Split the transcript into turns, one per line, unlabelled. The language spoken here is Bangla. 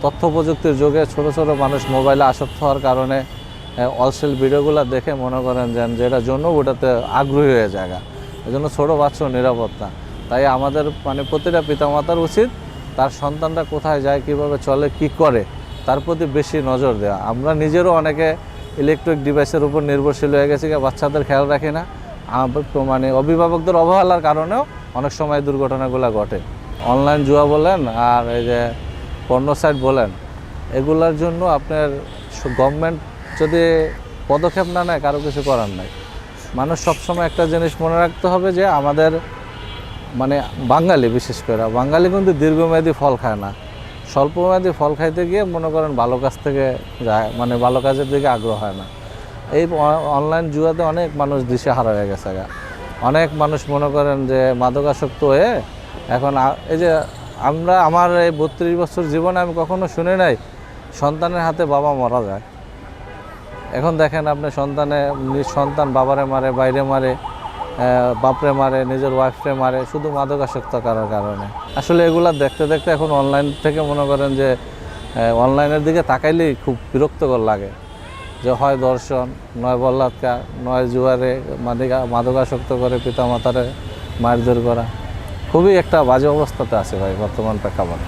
তথ্য প্রযুক্তির যুগে ছোট ছোট মানুষ মোবাইলে আসক্ত হওয়ার কারণে অশ্লীল ভিডিওগুলো দেখে মনে করেন যেটা জন্য ওটাতে আগ্রহী হয়ে যায়। এজন্য ছোটো বাচ্চাও নিরাপত্তা। তাই আমাদের প্রতিটা পিতামাতার উচিত তার সন্তানরা কোথায় যায়, কিভাবে চলে, কি করে তার প্রতি বেশি নজর দেওয়া। আমরা নিজেরও অনেকে ইলেকট্রিক ডিভাইসের উপর নির্ভরশীল হয়ে গেছি, বাচ্চাদের খেয়াল রাখি না। অভিভাবকদের অবহেলার কারণেও অনেক সময় দুর্ঘটনাগুলো ঘটে। অনলাইন জুয়া বলেন আর এই যে পর্নো সাইট বলেন, এগুলোর জন্য আপনার গভর্নমেন্ট যদি পদক্ষেপ না নেয় কারো কিছু করার নাই। মানুষ সবসময় একটা জিনিস মনে রাখতে হবে যে আমাদের বাঙালি, বিশেষ করে বাঙালি কিন্তু দীর্ঘমেয়াদী ফল খায় না, স্বল্পমেয়াদী ফল খাইতে গিয়ে মনে করেন ভালো কাজ থেকে যায়, ভালো কাজের দিকে আগ্রহ হয় না। এই অনলাইন জুয়াতে অনেক মানুষ দিশেহারা হয়ে গেছে। অনেক মানুষ মনে করেন যে মাদকাসক্ত হয়ে এখন এই যে আমার এই 32 বছর জীবনে আমি কখনো শুনি নাই সন্তানের হাতে বাবা মারা যায়। এখন দেখেন আপনি সন্তান বাবারে মারে, বাইরে মারে, বাপরে মারে, নিজের ওয়াইফরে মারে, শুধু মাদকাসক্ত করার কারণে। আসলে এগুলা দেখতে দেখতে এখন অনলাইন থেকে মনে করেন যে অনলাইনের দিকে তাকাইলেই খুব বিরক্তকর লাগে, যে হয় ধর্ষণ, নয় বলাৎকার, নয় জুয়ারে মাদকাসক্ত করে পিতামাতারে মারধর করা। খুবই একটা বাজে অবস্থাতে আছে ভাই বর্তমান প্রেক্ষাপটে।